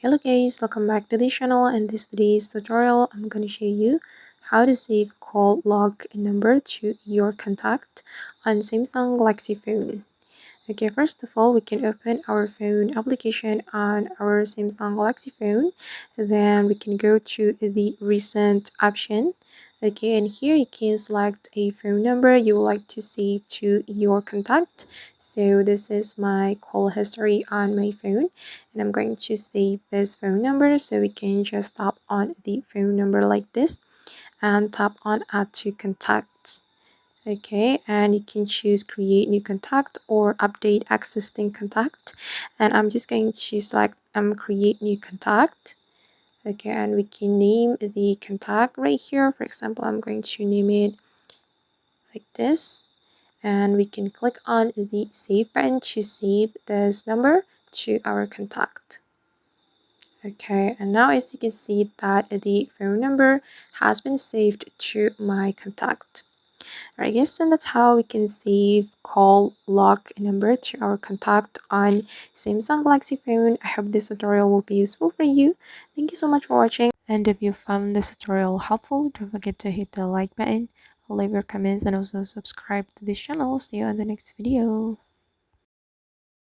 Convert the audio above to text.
Hello guys, welcome back to the channel. In this today's tutorial, I'm going to show you how to save call log number to your contact on Samsung Galaxy phone. Okay, first of all, we can open our phone application on our Samsung Galaxy phone. Then we can go to the recent option. Okay, and here you can select a phone number you would like to save to your contact. So this is my call history on my phone, and I'm going to save this phone number. So we can just tap on the phone number like this and tap on add to contacts. Okay, and you can choose create new contact or update existing contact, and I'm just going to select create new contact. Okay, and we can name the contact right here. For example, I'm going to name it like this, and we can click on the save button to save this number to our contact. Okay, and now as you can see that the phone number has been saved to my contact. I guess and that's how we can save call log number to our contact on Samsung Galaxy phone. I hope this tutorial will be useful for you. Thank you so much for watching. And if you found this tutorial helpful, don't forget to hit the like button, leave your comments, and also subscribe to this channel. See you in the next video.